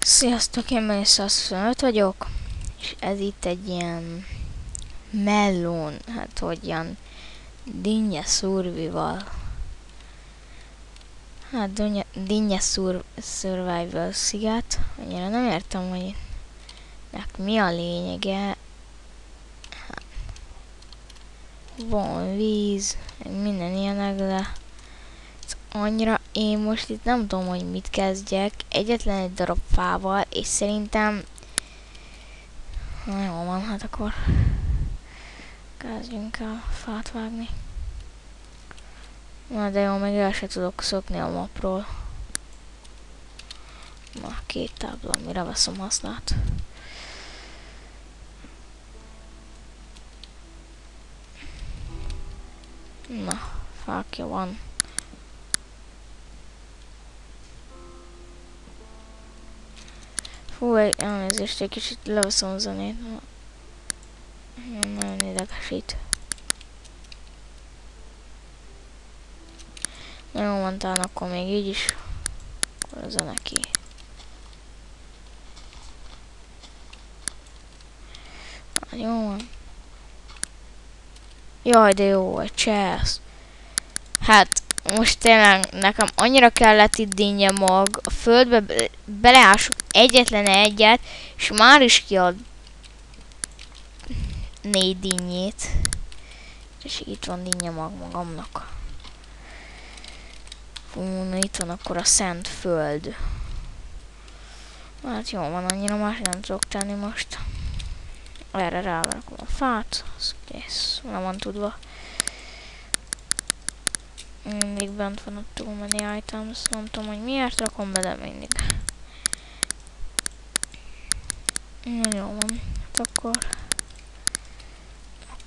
Sziasztok, én Meli125 vagyok, és ez itt egy ilyen mellón, hát hogyan, dinnye survival, hát dinnye survival sziget, annyira nem értem, hogy nek mi a lényege, van víz, meg minden ilyenek, de annyira én most itt nem tudom, hogy mit kezdjek, egyetlen egy darab fával, és szerintem na jó van, hát akkor kezdjünk el fát vágni. Na de jó, még el se tudok szokni a mapról. Na, 2 tábla, mire veszem hasznát. Na, fákja van. Fú, elnézést, egy kicsit leveszem a zenét. Nagyon idegesít. Na jó, mondtál, akkor még így is. Akkor a zene ki. Na, jó van. Jaj, de jó, egy csász. Hát, most tényleg nekem annyira kellett itt dinnye mag. A földbe beleások egyetlen egyet, és már is kiad 4 dinnyét. És itt van dinnye mag magamnak. Fú, itt van akkor a szent föld. Hát jó van, annyira más nem tudok tenni most. Erre ráverakom a fát, az kész, nem van tudva. Mindig bent van a too many items, nem tudom, hogy miért rakom be, de mindig. Na jó van, hát akkor...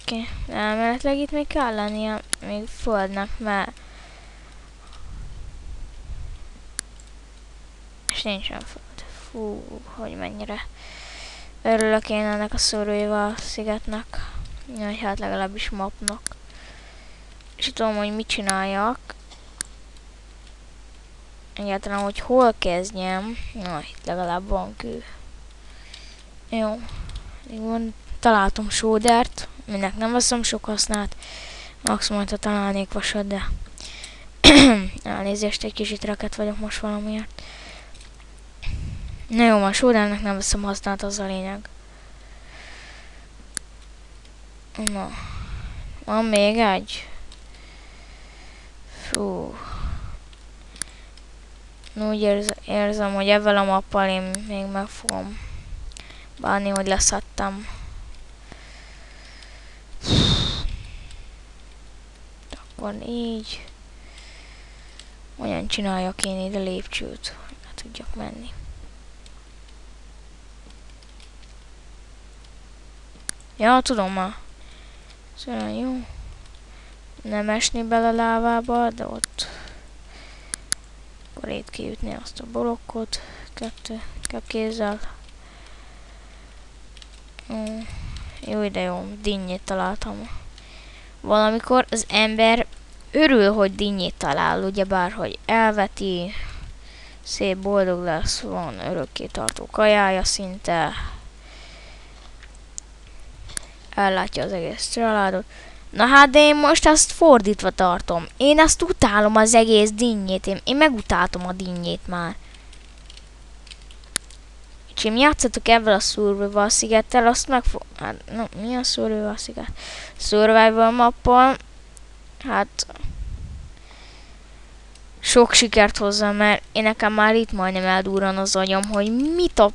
Oké, elméletileg itt még kell lennie még földnek, mert... És nincsen föld. Fú, hogy mennyire örülök én ennek a szorúival szigetnek. Jaj, hát legalábbis mapnak. És tudom, hogy mit csináljak. Egyáltalán, hogy hol kezdjem. Na, itt legalább van kő. Jó. Van, találtam sódert. Mindnek nem veszem sok hasznát. Max majd, ha találnék vasat, de... Elnézést, egy kicsit reket vagyok most valamiért. Na jó, a sódernek nem veszem hasznát, az a lényeg. Na. Van még egy? Fú. Úgy érzem, hogy ezzel a mappal én még meg fogom bánni, hogy leszedtem. Akkor így. Olyan csináljak én ide lépcsőt, hogy le tudjak menni. Ja, tudom már. Szóval jó. Nem esni bele a lávába, de ott... Akkor itt kiütni azt a blokkot. 2 kézzel. Jó, de jó, dinnyét találtam. Valamikor az ember örül, hogy dinnyét talál, ugyebár, hogy elveti, szép boldog lesz, van örökké tartó kajája szinte. Ellátja az egész családot. Na hát, de én most ezt fordítva tartom. Én ezt utálom, az egész dinnyét. Én megutáltam a dinnyét már. És én játszatok ebben a survival szigettel, azt hát, na, mi a survival sziget? Survival mappal. Hát... Sok sikert hozzá, mert én nekem már itt majdnem eldurran az agyam, hogy mit a...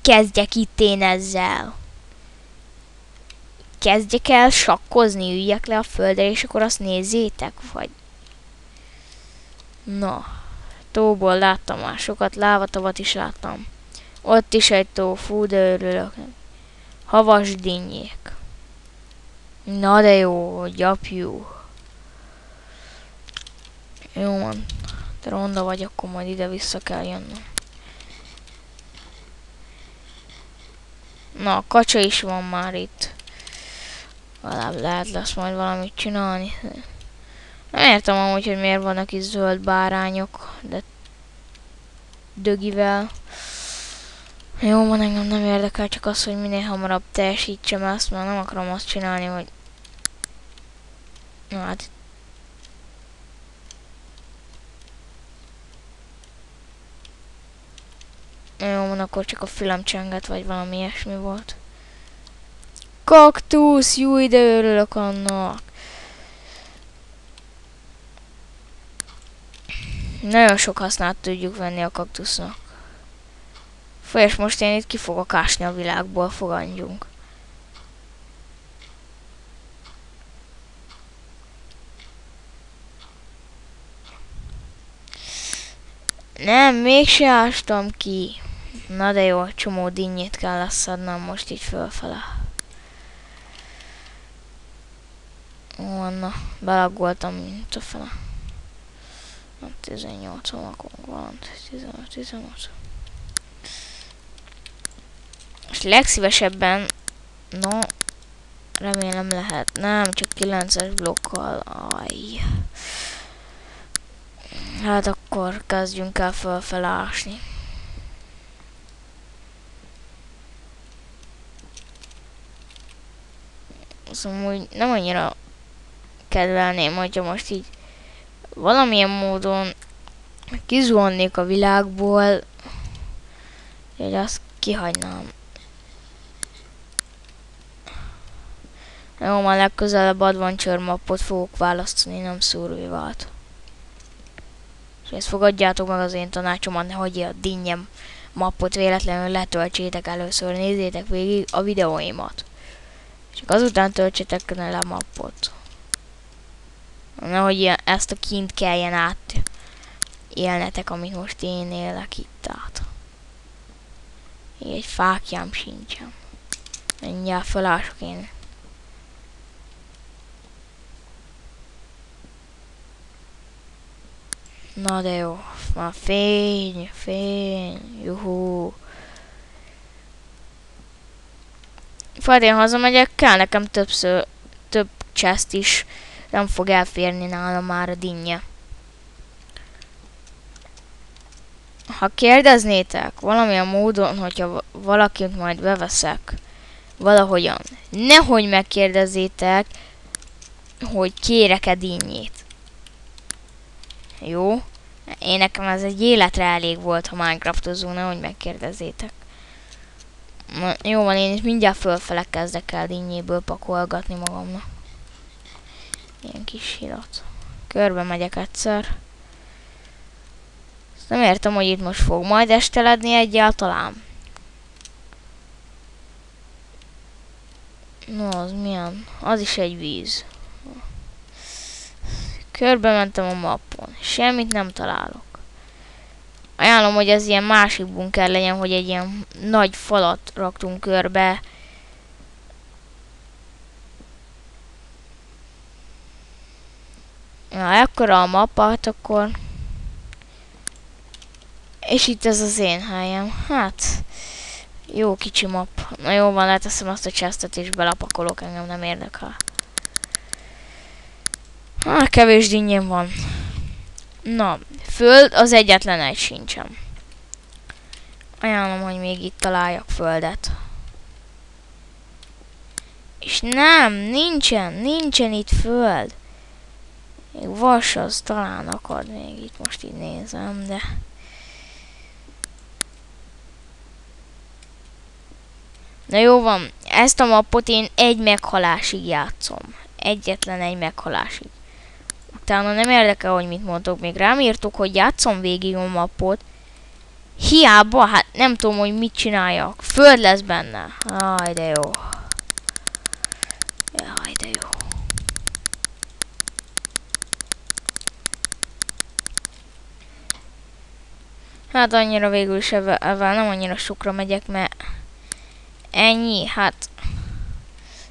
Kezdjek itt én ezzel. Kezdjek el sakkozni, üljek le a földre, és akkor azt nézzétek, vagy... Na, tóból láttam már sokat, lávatavat is láttam. Ott is egy tó, fú, de örülök. Havas dinnyék. Na de jó, gyapjú. Jó van, de ronda vagy, akkor majd ide vissza kell jönnöm. Na, a kacsa is van már itt. Legalább lesz majd valamit csinálni. Nem értem amúgy, hogy miért vannak itt zöld bárányok, de dögivel. Jó, van, engem nem érdekel, csak az, hogy minél hamarabb teljesítsem ezt, mert nem akarom azt csinálni, hogy... Na hát... Jó, van, akkor csak a fülem csengett, vagy valami ilyesmi volt. Kaktusz! Jó, de örülök annak! Nagyon sok hasznát tudjuk venni a kaktusznak. És most én itt ki fogok ásni a világból, fogadjunk. Nem, mégse ástam ki. Na de jó, csomó dinnyét kell leszednem most így fölfele. Ó, na, belaggoltam mint a fele. 18 makunk van, 15. És legszívesebben, no, remélem lehet, nem, csak 9-es blokkal, aj. Hát akkor kezdjünk el fölfele ásni. Szóval úgy nem annyira kedvelném, hogyha most így valamilyen módon kizuhannék a világból, hogy azt kihagynám. Jó, már legközelebb Adventure mappot fogok választani, nem survival-t. És ezt fogadjátok meg az én tanácsomat, ne hagyja a dinnyem mappot véletlenül letöltsétek először, nézzétek végig a videóimat. Csak azután töltsétek le a mappot. Nehogy ezt a kint kelljen át élnetek, amit most én élek itt át. Így egy fákjám sincsen. Mindjárt felások én. Na de jó, már fény, juhú. Majd én hazamegyek, kell nekem több chest is, nem fog elférni nálam már a dinnye. Ha kérdeznétek valamilyen módon, hogyha valakit majd beveszek valahogyan, nehogy megkérdezzétek, hogy kérek-e dinnyét. Jó? Én nekem ez egy életre elég volt, ha Minecraftozó, nehogy megkérdezzétek. Na, jó van, én is mindjárt fölfele kezdek el dinnyéből pakolgatni magamnak. Ilyen kis hidat. Körbe megyek egyszer. Ezt nem értem, hogy itt most fog majd esteledni egyáltalán. No, az milyen? Az is egy víz. Körbe mentem a mappon. Semmit nem találok. Ajánlom, hogy ez ilyen másik bunker legyen, hogy egy ilyen nagy falat raktunk körbe. Na, ekkora a mappát, akkor... És itt ez az én helyem. Hát... Jó kicsi map. Na jó van, leteszem azt a chestet és belapakolok, engem nem érdekel. Hát kevés dinnyém van. Na, föld az egyetlen egy sincsen. Ajánlom, hogy még itt találjak földet. És nem, nincsen itt föld. Még vas az talán akad még itt, most így nézem, de... Na jó van, ezt a mappot én egy meghalásig játszom. Egyetlen egy meghalásig. Utána nem érdekel, hogy mit mondtok, még rám írtok, hogy játszom végig a mappot. Hiába, hát nem tudom, hogy mit csináljak. Föld lesz benne. Aj, de jó. Jaj, de jó. Hát annyira végül is ezzel nem annyira sokra megyek, mert ennyi, hát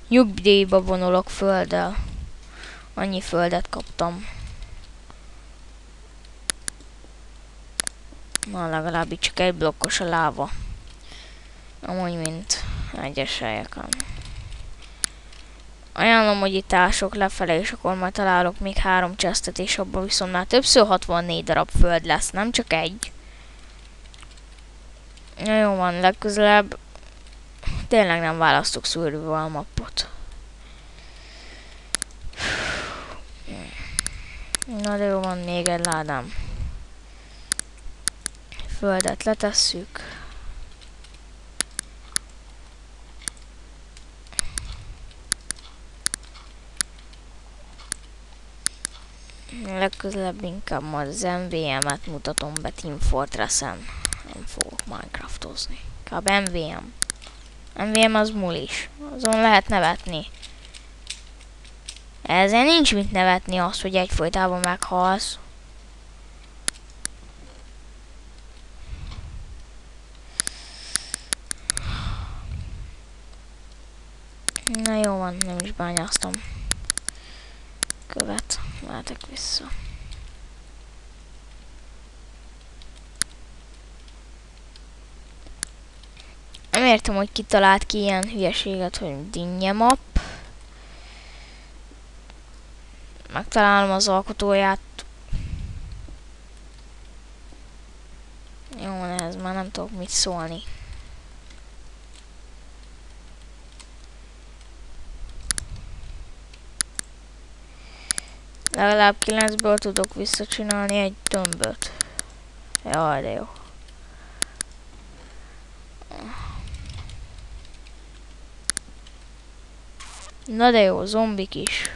nyugdíjba vonulok földdel. Annyi földet kaptam. Na, legalább itt csak egy blokkos a láva. Amúgy, mint egyes helyeken. Ajánlom, hogy itt ások lefele, és akkor majd találok még 3 chestet, és abban viszont már többször 64 darab föld lesz, nem csak egy. Na jó van, legközelebb tényleg nem választok survival mappot. Na de jó van, még egy ládám. Földet letesszük. Legközelebb inkább majd az MVM-et mutatom be Team Fortress-en. Nem fogok Minecraftozni. Inkább MVM. MVM az mulis. Azon lehet nevetni. Ezzel nincs mit nevetni azt, hogy egyfolytában meghalsz. Na jó van, nem is bányáztam. Követ, mehetek vissza. Nem értem, hogy ki talált ki ilyen hülyeséget, hogy dinnye map. Megtalálom az alkotóját. Jó, ez már nem tudok mit szólni. Legalább 9-ből tudok visszacsinálni egy tömböt. Jaj, de jó. Na de jó, zombik is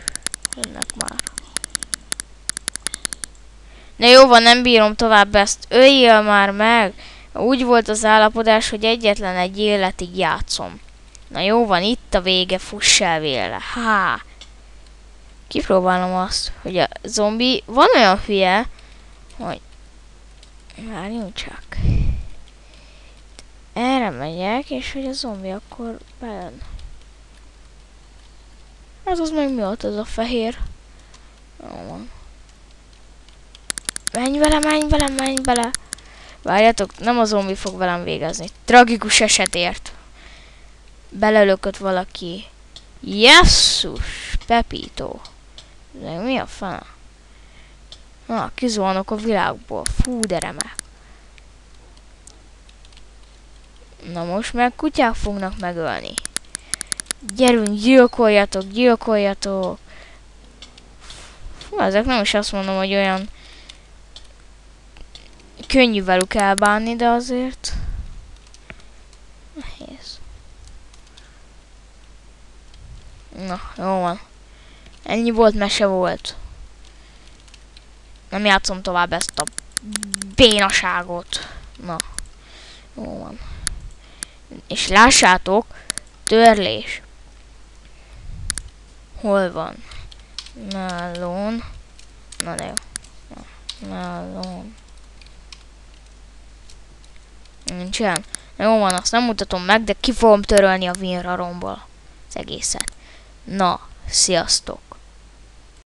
jönnek már. Na jó van, nem bírom tovább ezt. Öljél már meg! Úgy volt az állapodás, hogy egyetlen egy életig játszom. Na jó van, itt a vége, fuss el vele. Há! Kipróbálom azt, hogy a zombi van olyan hülye, hogy... Várjunk csak. Erre megyek, és hogy a zombi akkor bejön. Hát az meg mi volt az a fehér? Jó van. Menj bele, menj bele, menj bele! Várjatok, nem a zombi fog velem végezni. Tragikus esetért. Belelökött valaki. Jesszus! Pepito. De mi a fene? Na, kizuhanok a világból. Fú, de remek. Na most meg kutyák fognak megölni. Gyerünk, gyilkoljatok, gyilkoljatok. Fú, ezek nem is azt mondom, hogy olyan könnyű velük elbánni, de azért nehéz. Na, jó van. Ennyi volt, mese volt. Nem játszom tovább ezt a bénaságot. Na, jó van. És lássátok, törlés. Hol van? Melon. Na de jó. Melon. Nincsen. Jó van, azt nem mutatom meg, de ki fogom törölni a WinRAR-omból az egészet. Na, sziasztok!